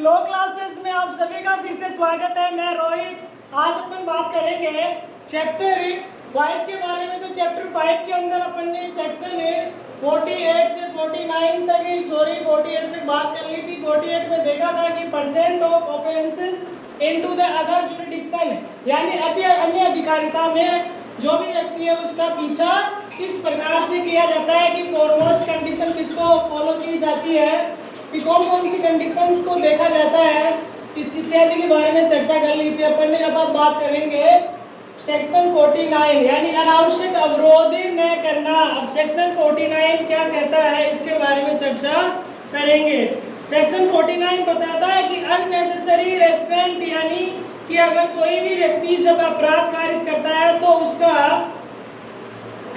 Slow classes में आप सभी का फिर से स्वागत है। मैं रोहित। आज अपन बात करेंगे चैप्टर 5 के बारे में। तो चैप्टर 5 के अंदर अपन ने सेक्शन 48 से 49 तक 48 तक बात कर ली थी। 48 में देखा था कि percent of offences into the other jurisdiction, यानी अन्य अधिकारिता में जो भी व्यक्ति है उसका पीछा किस प्रकार से किया जाता है, कि फॉरमोस्ट कंडीशन किसको फॉलो की जाती है, कि कौन कौन सी कंडीशंस को देखा जाता है, इस इत्यादि के बारे में चर्चा कर ली थी अपन ने। अब आप बात करेंगे सेक्शन 49 यानी अनावश्यक अवरोध न करना। अब सेक्शन 49 क्या कहता है इसके बारे में चर्चा करेंगे। सेक्शन 49 बताता है कि अननेसेसरी रेस्ट्रेंट, यानी कि अगर कोई भी व्यक्ति जब अपराध कारित करता है तो उसका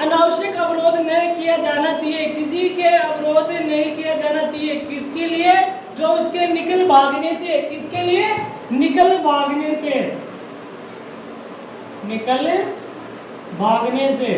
अनावश्यक अवरोध नहीं किया जाना चाहिए, किसी के अवरोध नहीं किया जाना चाहिए। किसके लिए? जो उसके निकल भागने से। किसके लिए? निकल भागने से। निकल भागने से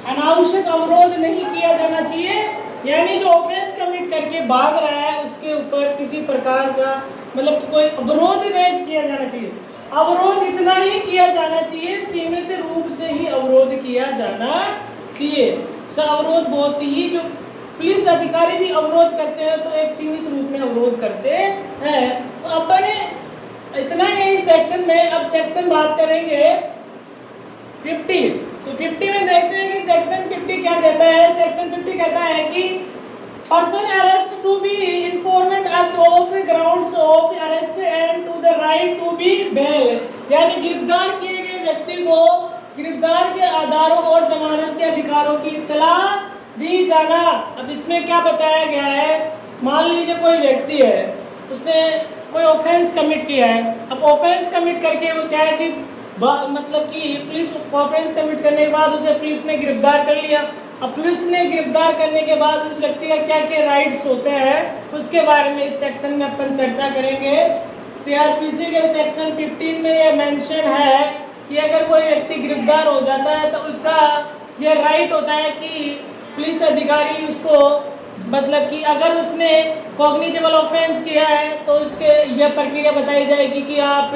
अनावश्यक अवरोध नहीं किया जाना चाहिए, यानी जो ऑफेंस कमिट करके भाग रहा है उसके ऊपर किसी प्रकार का मतलब कोई अवरोध नहीं किया जाना चाहिए। अवरोध इतना ही किया जाना चाहिए, सीमित रूप से ही अवरोध किया जाना चाहिए। अवरोध बहुत ही, जो पुलिस अधिकारी भी अवरोध करते हैं तो एक सीमित रूप में अवरोध करते हैं। तो अपन इतना ही सेक्शन में। अब सेक्शन बात करेंगे 50। तो 50 में देखते हैं कि सेक्शन 50 क्या कहता है। सेक्शन 50 कहता है कि person arrest to be informed of the grounds of arrest and to the right to be bail, यानी गिरफ्तार किए गए व्यक्ति को गिरफ्तार के आधारों और जमानत के अधिकारों की इत्तला दी जाना। अब इसमें क्या बताया गया है, मान लीजिए कोई व्यक्ति है, उसने कोई ऑफेंस कमिट किया है। अब ऑफेंस कमिट करके वो क्या है कि मतलब कि पुलिस ऑफेंस कमिट करने के बाद उसे पुलिस ने गिरफ्तार कर लिया। अब पुलिस ने गिरफ्तार करने के बाद उस व्यक्ति का क्या क्या राइट्स होते हैं उसके बारे में इस सेक्शन में अपन चर्चा करेंगे। सीआरपीसी के सेक्शन 15 में यह मेंशन है कि अगर कोई व्यक्ति गिरफ्तार हो जाता है तो उसका यह राइट होता है कि पुलिस अधिकारी उसको मतलब कि अगर उसने कॉग्निजेबल ऑफेंस किया है तो उसके यह प्रक्रिया बताई जाएगी कि आप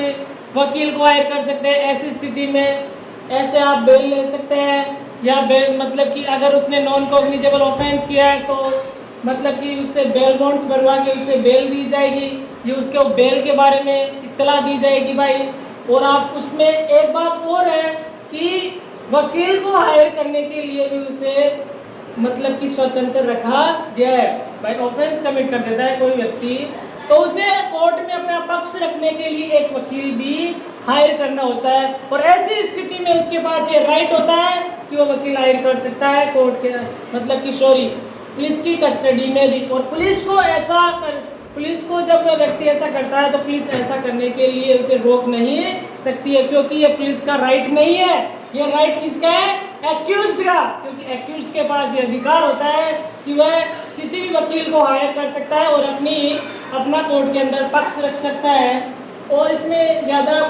वकील को हायर कर सकते हैं। ऐसी स्थिति में ऐसे आप बेल ले सकते हैं, या बेल मतलब कि अगर उसने नॉन कॉग्निजेबल ऑफेंस किया है तो मतलब कि उससे बेल बॉन्ड्स भरवा के उससे बेल दी जाएगी, ये उसके बेल के बारे में इत्तला दी जाएगी भाई। और आप उसमें एक बात और है कि वकील को हायर करने के लिए भी उसे मतलब कि स्वतंत्र रखा गया है भाई। ऑफेंस कमिट कर देता है कोई व्यक्ति तो उसे कोर्ट में अपना पक्ष रखने के लिए एक वकील भी हायर करना होता है, और ऐसी स्थिति में उसके पास ये राइट होता है कि वो वकील हायर कर सकता है कोर्ट के मतलब कि पुलिस की कस्टडी में भी। और पुलिस को जब वह व्यक्ति ऐसा करता है तो पुलिस ऐसा करने के लिए उसे रोक नहीं सकती है, क्योंकि ये पुलिस का राइट नहीं है। ये राइट किसका है? एक्यूज्ड का, क्योंकि एक्यूज्ड के पास ये अधिकार होता है कि वह किसी भी वकील को हायर कर सकता है और अपना कोर्ट के अंदर पक्ष रख सकता है। और इसमें ज़्यादा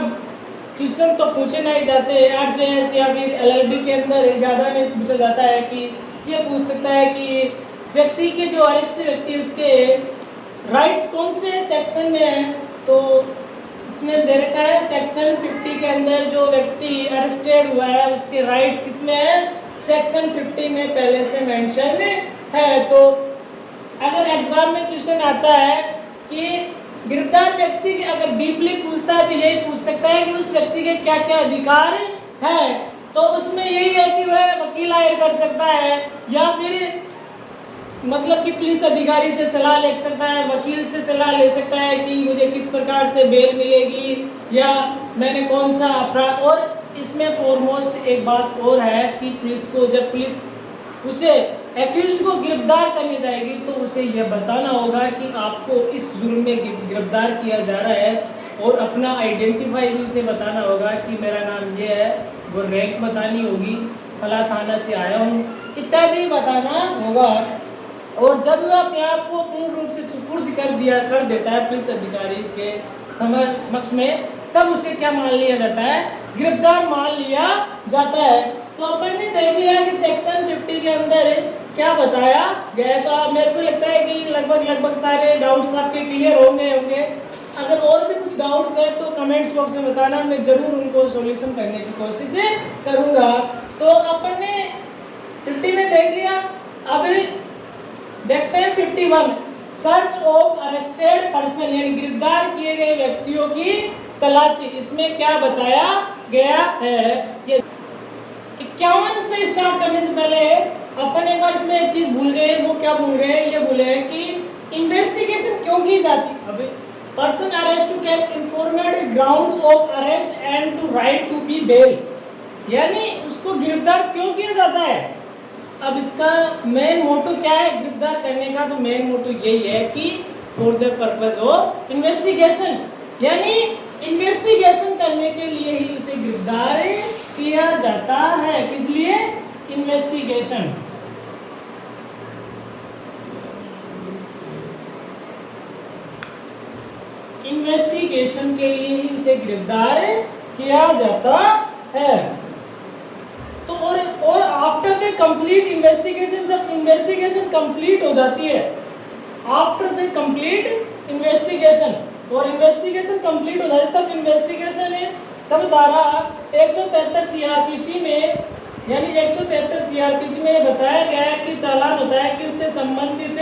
क्वेश्चन तो पूछे नहीं जाते आरजेएस या फिर एलएलबी के अंदर ज़्यादा नहीं पूछा जाता है कि ये पूछ सकता है कि व्यक्ति के जो अरेस्ट व्यक्ति उसके राइट्स कौन से सेक्शन में है। तो इसमें दे रखा है सेक्शन 50 के अंदर जो व्यक्ति अरेस्टेड हुआ है उसके राइट्स किसमें है? सेक्शन 50 में पहले से मेंशन है। तो अगर एग्जाम में क्वेश्चन आता है कि गिरफ्तार व्यक्ति के अगर डीपली पूछता है तो यही पूछ सकता है कि उस व्यक्ति के क्या क्या अधिकार है। तो उसमें यही है कि वह वकील हायर कर सकता है, या फिर मतलब कि पुलिस अधिकारी से सलाह ले सकता है, वकील से सलाह ले सकता है कि मुझे किस प्रकार से बेल मिलेगी या मैंने कौन सा अपराध। और इसमें फॉरमोस्ट एक बात और है कि पुलिस को जब पुलिस उसे एक्यूज्ड को गिरफ्तार करने जाएगी तो उसे यह बताना होगा कि आपको इस जुर्म में गिरफ्तार किया जा रहा है, और अपना आइडेंटिफाई भी उसे बताना होगा कि मेरा नाम ये है, वो रैंक बतानी होगी, फला थाना से आया हूँ, इत्यादि बताना होगा। और जब वह अपने आप को पूर्ण रूप से सुपुर्द कर देता है पुलिस अधिकारी के समक्ष में, तब उसे क्या मान लिया जाता है? गिरफ्तार मान लिया जाता है। तो अपन ने देख लिया कि सेक्शन 50 के अंदर क्या बताया गया। तो मेरे को लगता है कि लगभग सारे डाउट्स आपके क्लियर होंगे। अगर और भी कुछ डाउट्स है तो कमेंट्स बॉक्स में बताना, मैं जरूर उनको सॉल्यूशन करने की कोशिश करूंगा। तो अपन ने 50 में देख लिया, अभी देखते हैं 51, सर्च ऑफ अरेस्टेड पर्सन, यानी गिरफ्तार किए गए व्यक्तियों की तलाशी। इसमें क्या बताया गया है, ये 51 से स्टार्ट करने से पहले अपन एक बार इसमें एक चीज भूल गए। वो क्या भूल गए, ये भूले हैं कि इन्वेस्टिगेशन क्यों की जाती। अभी person arrest to can informed grounds of arrest and to right to be bail, यानी उसको गिरफ्तार क्यों किया जाता है। अब इसका मेन मोटो क्या है गिरफ्तार करने का, तो मेन मोटो यही है कि for the purpose of investigation, यानी इन्वेस्टिगेशन करने के लिए ही उसे गिरफ्तार किया जाता है। किस लिए, इन्वेस्टिगेशन। इन्वेस्टिगेशन के लिए ही उसे गिरफ्तार किया जाता है। तो और आफ्टर द कंप्लीट इन्वेस्टिगेशन, जब इन्वेस्टिगेशन कंप्लीट हो जाती है, आफ्टर द कंप्लीट इन्वेस्टिगेशन, और इन्वेस्टिगेशन कंप्लीट हो जाती है तब इन्वेस्टिगेशन है, तब धारा 173 सीआरपीसी में, यानी 173 सीआरपीसी में बताया गया है कि चालान होता है कि उससे संबंधित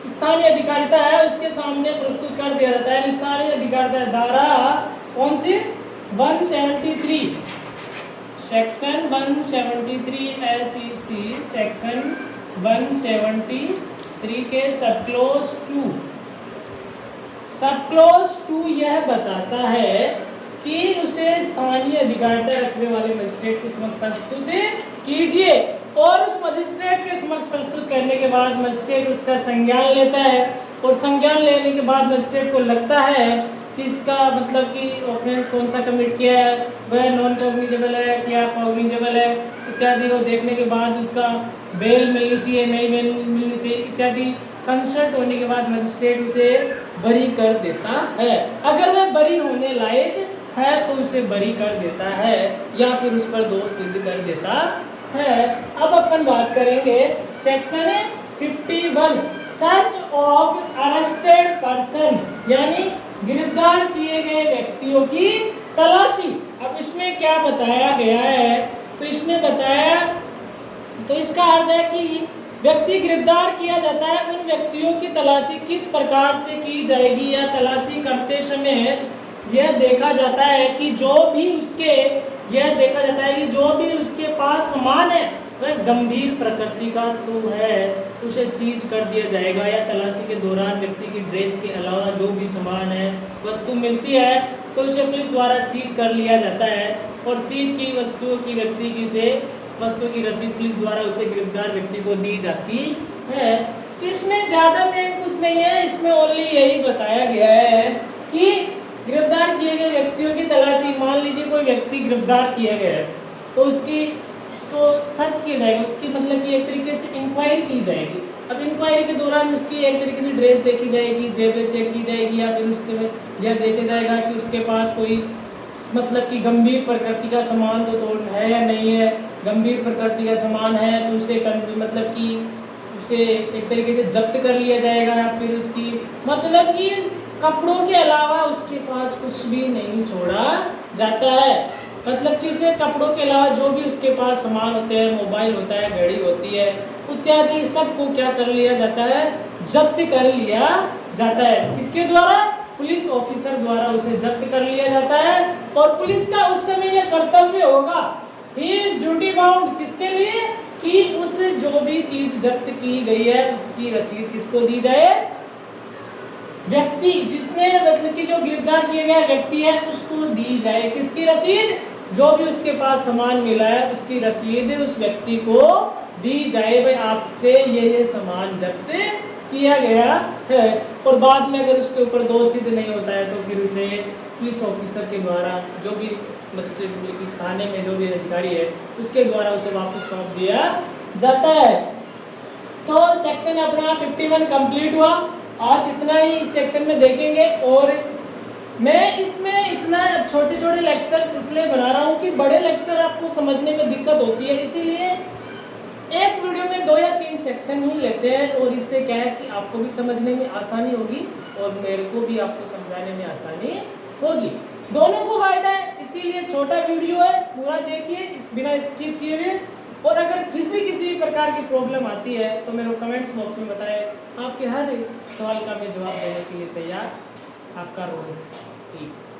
स्थानीय अधिकारिता है उसके सामने प्रस्तुत कर दिया जाता है। स्थानीय अधिकारिता धारा कौन सी, 173, सेक्शन 173 एसईसी सेक्शन 173 के सब क्लोज 2 यह बताता है कि उसे स्थानीय अधिकारिता रखने वाले मजिस्ट्रेट के समक्ष प्रस्तुत कीजिए, और उस मजिस्ट्रेट के समक्ष प्रस्तुत करने के बाद मजिस्ट्रेट उसका संज्ञान लेता है, और संज्ञान लेने के बाद मजिस्ट्रेट को लगता है कि इसका मतलब कि ऑफेंस कौन सा कमिट किया है, वह नॉन कॉग्निजेबल है क्या कॉग्निजेबल है इत्यादि को देखने के बाद उसका बेल मिलनी चाहिए नहीं बेल मिलनी चाहिए इत्यादि कंसल्ट होने के बाद मजिस्ट्रेट उसे बरी कर देता है। अगर वह बरी होने लायक है तो उसे बरी कर देता है या फिर उस पर दोष सिद्ध कर देता है। अब अपन बात करेंगे section 51, search of arrested person, यानी गिरफ्तार किए गए व्यक्तियों की तलाशी। अब इसमें क्या बताया गया है, तो इसमें बताया, तो इसका अर्थ है कि व्यक्ति गिरफ्तार किया जाता है, उन व्यक्तियों की तलाशी किस प्रकार से की जाएगी, या तलाशी करते समय यह देखा जाता है कि जो भी उसके पास सामान है वह गंभीर प्रकृति का तो है तो उसे सीज कर दिया जाएगा, या तलाशी के दौरान व्यक्ति की ड्रेस के अलावा जो भी सामान है वस्तु मिलती है तो उसे पुलिस द्वारा सीज कर लिया जाता है, और सीज की वस्तुओं की व्यक्ति की से वस्तु की रसीद पुलिस द्वारा उसे गिरफ्तार व्यक्ति को दी जाती है। तो इसमें ज़्यादा मेन कुछ नहीं है, इसमें ओनली यही बताया गया है कि गिरफ्तार किए गए व्यक्तियों की तलाशी। मान लीजिए कोई व्यक्ति गिरफ्तार किया गया है तो उसको सर्च किया जाएगा, उसकी मतलब कि एक तरीके से इंक्वायरी की जाएगी। अब इंक्वायरी के दौरान उसकी एक तरीके से ड्रेस देखी जाएगी, जेबें चेक की जाएगी, या फिर उसके में यह देखा जाएगा कि उसके पास कोई मतलब कि गंभीर प्रकृति का सामान तो है या नहीं है। गंभीर प्रकृति का सामान है तो उसे मतलब कि उसे एक तरीके से जब्त कर लिया जाएगा, या फिर उसकी मतलब कि कपड़ों के अलावा उसके पास कुछ भी नहीं छोड़ा जाता है। मतलब कि उसे कपड़ों के अलावा जो भी उसके पास सामान होते हैं, मोबाइल होता है, घड़ी होती है इत्यादि, सबको क्या कर लिया जाता है, जब्त कर लिया जाता है। किसके द्वारा, पुलिस ऑफिसर द्वारा उसे जब्त कर लिया जाता है। और पुलिस का उस समय यह कर्तव्य होगा, ही इज ड्यूटी बाउंड, किसके लिए, कि उस जो भी चीज जब्त की गई है उसकी रसीद किसको दी जाए, व्यक्ति जिसने मतलब कि जो गिरफ्तार किया गया व्यक्ति है उसको दी जाए। किसकी रसीद, जो भी उसके पास सामान मिला है उसकी रसीद उस व्यक्ति को दी जाए, भाई आपसे ये सामान जब्त किया गया है। और बाद में अगर उसके ऊपर दोष सिद्ध नहीं होता है तो फिर उसे पुलिस ऑफिसर के द्वारा, जो भी मजिस्ट्रेट थाने में जो भी अधिकारी है उसके द्वारा उसे वापस सौंप दिया जाता है। तो सेक्शन अपना 51 कंप्लीट हुआ। आज इतना ही इस सेक्शन में देखेंगे, और मैं इसमें इतना छोटे छोटे लेक्चर्स इसलिए बना रहा हूँ कि बड़े लेक्चर आपको समझने में दिक्कत होती है, इसीलिए एक वीडियो में 2 या 3 सेक्शन ही लेते हैं, और इससे क्या है कि आपको भी समझने में आसानी होगी और मेरे को भी आपको समझाने में आसानी होगी, दोनों को फायदा है। इसीलिए छोटा वीडियो है, पूरा देखिए इस बिना स्किप किए हुए। और अगर फिर भी किसी भी प्रकार की प्रॉब्लम आती है तो मेरे को कमेंट्स बॉक्स में बताएं, आपके हर सवाल का मैं जवाब देने के लिए तैयार। आपका रोहित। ठीक।